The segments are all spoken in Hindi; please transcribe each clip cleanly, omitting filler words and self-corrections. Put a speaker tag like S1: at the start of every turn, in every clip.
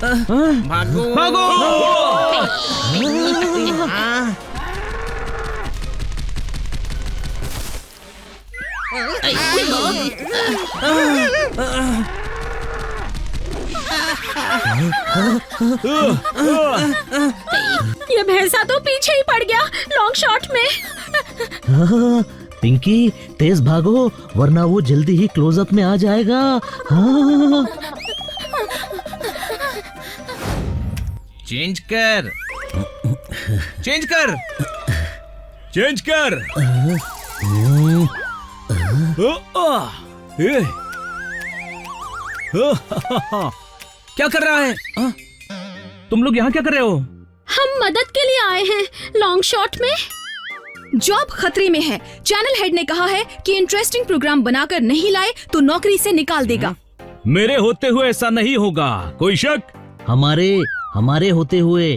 S1: भागो
S2: भागो।
S3: ये भैंसा तो पीछे ही पड़ गया लॉन्ग शॉट में।
S4: पिंकी तेज भागो वरना वो जल्दी ही क्लोजअप में आ जाएगा। हाँ।
S1: चेंज कर चेंज कर चेंज कर। क्या कर रहा है?
S2: तुम लोग यहाँ क्या कर रहे हो?
S3: हम मदद के लिए आए हैं लॉन्ग शॉट में। जॉब खतरे में है। चैनल हेड ने कहा है कि इंटरेस्टिंग प्रोग्राम बनाकर नहीं लाए तो नौकरी से निकाल देगा।
S2: मेरे होते हुए ऐसा नहीं होगा। कोई शक?
S4: हमारे होते हुए।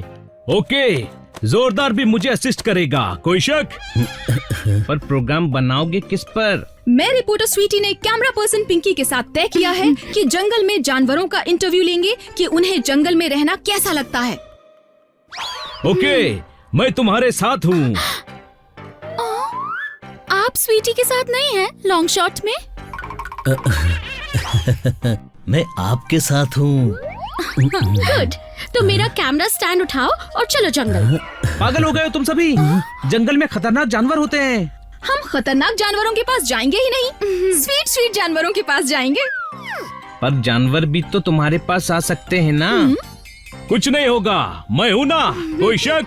S2: ओके, जोरदार भी मुझे असिस्ट करेगा। कोई शक? पर प्रोग्राम बनाओगे किस पर?
S3: मैं रिपोर्टर स्वीटी ने कैमरा पर्सन पिंकी के साथ तय किया है कि जंगल में जानवरों का इंटरव्यू लेंगे कि उन्हें जंगल में रहना कैसा लगता है।
S2: ओके, मैं तुम्हारे साथ हूँ।
S3: आप स्वीटी के साथ नहीं हैं लॉन्ग शॉट में?
S4: मैं आपके साथ हूँ।
S3: गुड, तो मेरा कैमरा स्टैंड उठाओ और चलो जंगल।
S2: पागल हो गए हो तुम सभी? जंगल में खतरनाक जानवर होते हैं।
S3: हम खतरनाक जानवरों के पास जाएंगे ही नहीं, स्वीट स्वीट जानवरों के पास जाएंगे।
S2: पर जानवर भी तो तुम्हारे पास आ सकते हैं ना। कुछ नहीं होगा, मैं हूँ ना। कोई शक?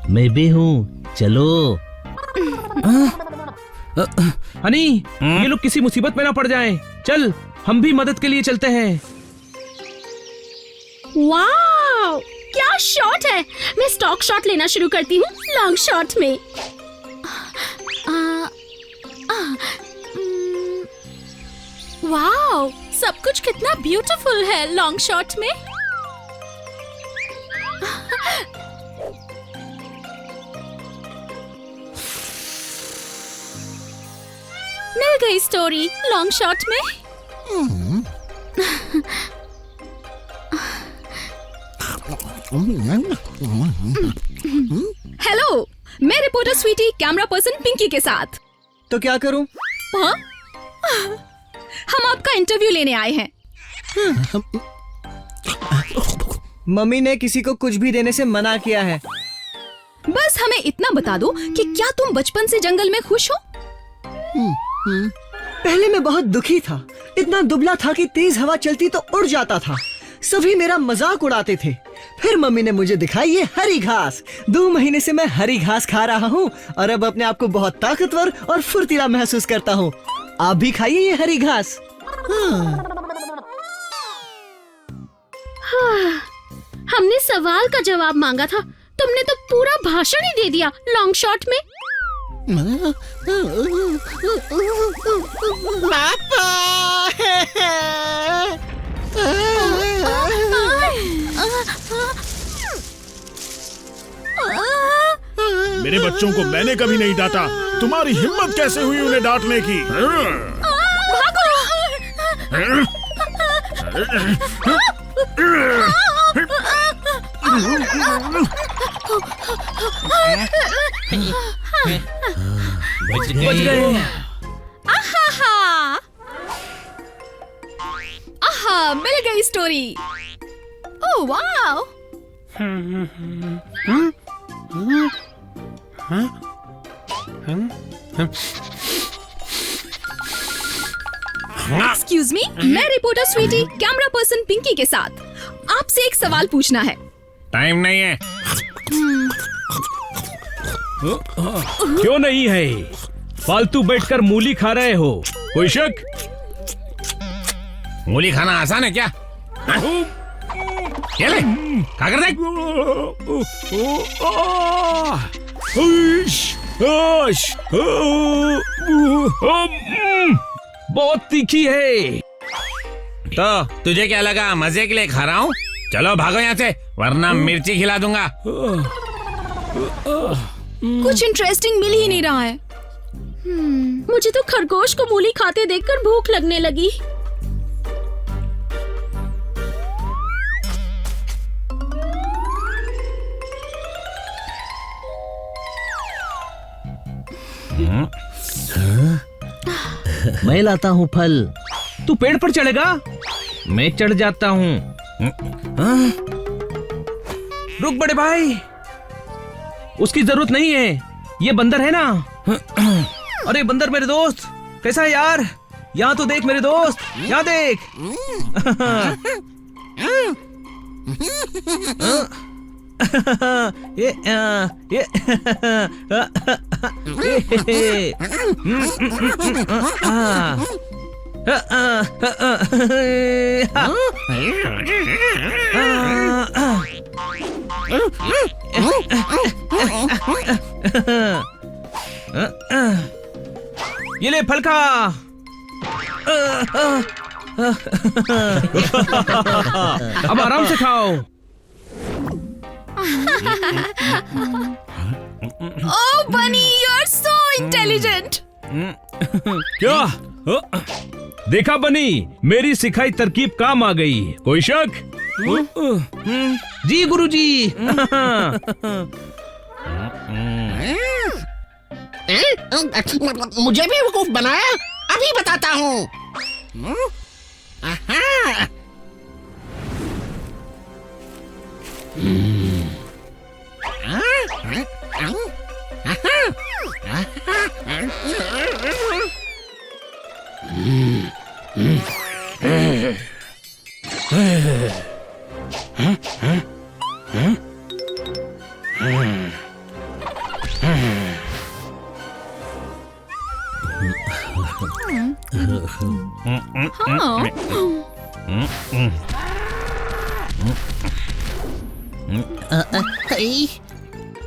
S4: मैं भी हूँ, चलो।
S2: हनी, ये लोग किसी मुसीबत में ना पड़ जाएं। चल, हम भी मदद के लिए चलते हैं।
S3: वाव, क्या शॉट है। मैं स्टॉक शॉट लेना शुरू करती हूँ लॉन्ग शॉट में। वाव, सब कुछ कितना ब्यूटीफुल है लॉन्ग शॉट में। मिल गई स्टोरी लॉन्ग शॉट में। हेलो, मैं reporter Sweety camera person Pinky के साथ।
S5: तो क्या करूं?
S3: हाँ? हम आपका इंटरव्यू लेने आए हैं।
S5: मम्मी ने किसी को कुछ भी देने से मना किया है।
S3: बस हमें इतना बता दो कि क्या तुम बचपन से जंगल में खुश हो?
S5: पहले मैं बहुत दुखी था। इतना दुबला था कि तेज हवा चलती तो उड़ जाता था। सभी मेरा मजाक उड़ाते थे। फिर मम्मी ने मुझे दिखाई ये हरी घास। 2 महीने से मैं हरी घास खा रहा हूँ और अब अपने आप को बहुत ताकतवर और फुर्तीला महसूस करता हूँ। आप भी खाइए ये हरी घास।
S3: हमने सवाल का जवाब मांगा था, तुमने तो पूरा भाषण ही दे दिया लॉन्ग शॉट में।
S6: मेरे बच्चों को मैंने कभी नहीं डांटा। तुम्हारी हिम्मत कैसे हुई उन्हें डांटने की?
S2: बच गए।
S3: आहा, मिल गई स्टोरी। ओह वाव। एक्सक्यूज मी, मैं reporter Sweety camera person Pinky के साथ आपसे एक सवाल पूछना है।
S1: टाइम नहीं है।
S2: क्यों नहीं है? फालतू बैठकर मूली खा रहे हो। कोई शक?
S1: मूली खाना आसान है क्या? ये ले, खा कर देख।
S2: बहुत तीखी है।
S1: तो तुझे क्या लगा मजे के लिए खा रहा हूँ? चलो भागो यहाँ से, वरना मिर्ची खिला दूंगा।
S3: कुछ इंटरेस्टिंग मिल ही नहीं रहा है। मुझे तो खरगोश को मूली खाते देखकर भूख लगने लगी।
S4: मैं लाता हूँ फल।
S2: तू पेड़ पर चढ़ेगा? मैं चढ़ जाता हूँ। रुक बड़े भाई, उसकी जरूरत नहीं है, ये बंदर है ना। अरे बंदर मेरे दोस्त, कैसा है यार? यहाँ तो देख मेरे दोस्त, यहाँ देख। ये ले फल खा। अब आराम से खाओ।
S3: Oh, Bunny, you're so intelligent.
S2: क्या? देखा बनी, मेरी सिखाई तरकीब काम आ गई। कोई शक? जी गुरुजी।
S7: मुझे भी वकूफ बनाया, अभी बताता हूँ।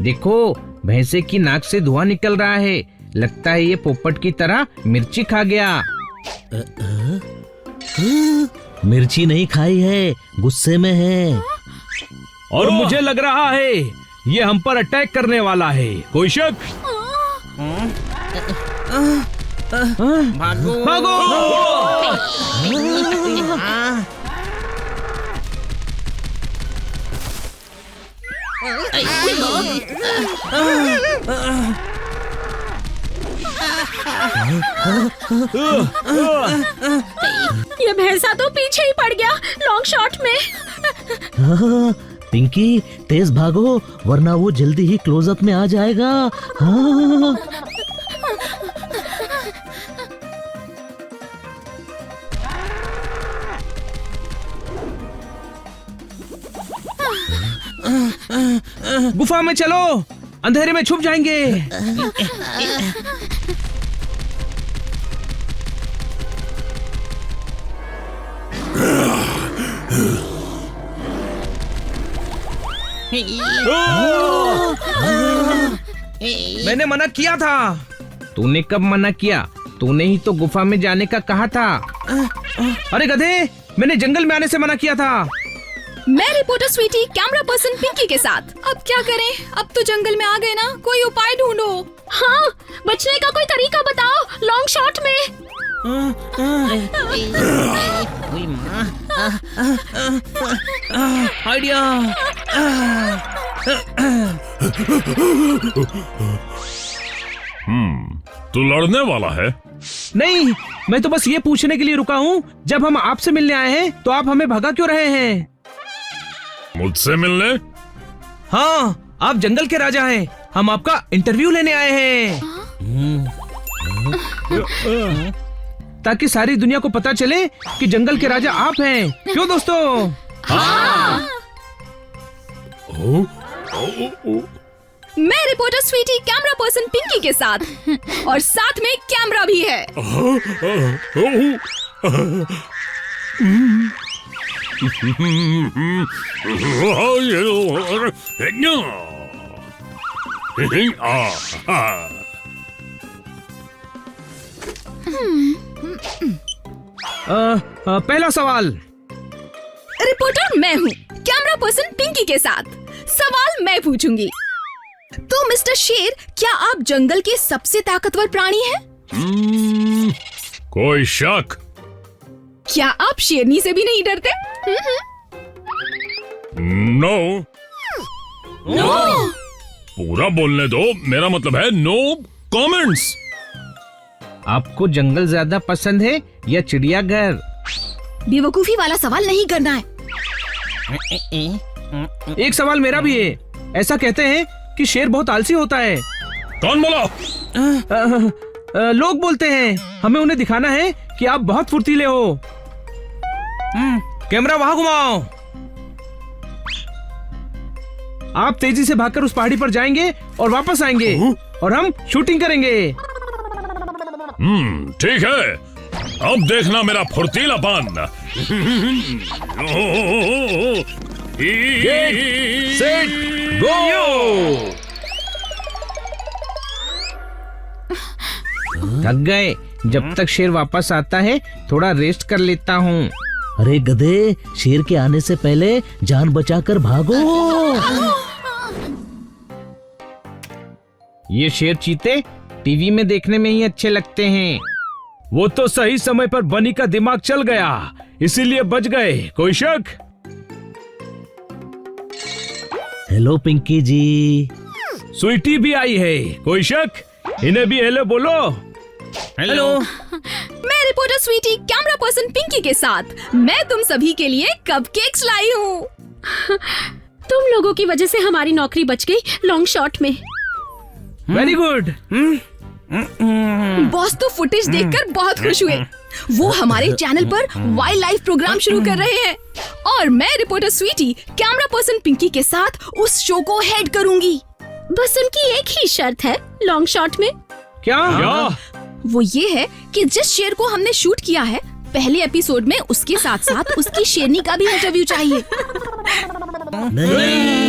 S2: देखो, भैंसे की नाक से धुआं निकल रहा है। लगता है ये पोपट की तरह मिर्ची खा गया।
S4: मिर्ची नहीं खाई है, गुस्से में है।
S2: और मुझे लग रहा है ये हम पर अटैक करने वाला है। कोई शक? भागो भागो।
S3: ये भैंसा तो पीछे ही पड़ गया लॉन्ग शॉट में।
S4: हाँ, पिंकी तेज भागो, वरना वो जल्दी ही क्लोजअप में आ जाएगा। हाँ।
S2: गुफा में चलो, अंधेरे में छुप जाएंगे। मैंने मना किया था। तूने कब मना किया? तूने ही तो गुफा में जाने का कहा था। अरे गधे, मैंने जंगल में आने से मना किया था।
S3: मैं reporter Sweety camera person Pinky के साथ। अब क्या करें? अब तो जंगल में आ गए ना, कोई उपाय ढूंढो। हाँ, बचने का कोई तरीका बताओ लॉन्ग शॉट में।
S2: आइडिया।
S6: तू लड़ने वाला है?
S2: नहीं, मैं तो बस ये पूछने के लिए रुका हूँ, जब हम आपसे मिलने आए हैं तो आप हमें भगा क्यों रहे हैं?
S6: मुझसे मिलने?
S2: हाँ, आप जंगल के राजा हैं, हम आपका इंटरव्यू लेने आए हैं। ताकि सारी दुनिया को पता चले कि जंगल के राजा आप हैं। क्यों दोस्तों?
S3: हाँ। मैं reporter Sweety camera person Pinky के साथ, और साथ में कैमरा भी है।
S2: पहला सवाल।
S3: रिपोर्टर मैं हूँ, कैमरा पर्सन पिंकी के साथ। सवाल मैं पूछूंगी। तो मिस्टर शेर, क्या आप जंगल के सबसे ताकतवर प्राणी हैं?
S6: कोई शक?
S3: क्या आप शेरनी से भी नहीं डरते?
S6: नो। पूरा बोलने दो, मेरा मतलब है नो कमेंट्स।
S2: आपको जंगल ज्यादा पसंद है या चिड़ियाघर?
S3: बेवकूफी वाला सवाल नहीं करना है।
S2: एक सवाल मेरा भी है। ऐसा कहते हैं कि शेर बहुत आलसी होता है।
S1: कौन बोला?
S2: लोग बोलते हैं। हमें उन्हें दिखाना है कि आप बहुत फुर्तीले हो। कैमरा वहां घुमाओ। आप तेजी से भागकर उस पहाड़ी पर जाएंगे और वापस आएंगे और हम शूटिंग करेंगे।
S1: ठीक है, अब देखना मेरा फुर्तीलापन।
S2: Set go. थक गए? जब तक शेर वापस आता है थोड़ा रेस्ट कर लेता हूँ।
S4: अरे गधे, शेर के आने से पहले जान बचाकर भागो।
S2: ये शेर चीते टीवी में देखने में ही अच्छे लगते हैं। वो तो सही समय पर बनी का दिमाग चल गया, इसीलिए बच गए। कोई शक?
S4: हेलो पिंकी जी।
S2: स्वीटी भी आई है। कोई शक? इन्हें भी हेलो बोलो। हेलो।
S3: मैं reporter Sweety camera person Pinky के साथ मैं तुम सभी के लिए कपकेक्स लाई हूँ।
S8: तुम लोगों की वजह से हमारी नौकरी बच गई लॉन्ग शॉट में।
S2: Very good.
S3: बॉस तो फुटेज देखकर बहुत खुश हुए। वो हमारे चैनल पर वाइल्ड लाइफ प्रोग्राम शुरू कर रहे हैं और मैं reporter Sweety camera person Pinky के साथ उस शो को हेड करूंगी।
S8: बस उनकी एक ही शर्त है लॉन्ग शॉट में।
S2: क्या?
S3: वो ये है कि जिस शेर को हमने शूट किया है पहले एपिसोड में उसके साथ साथ उसकी शेरनी का भी इंटरव्यू चाहिए।
S4: नहीं।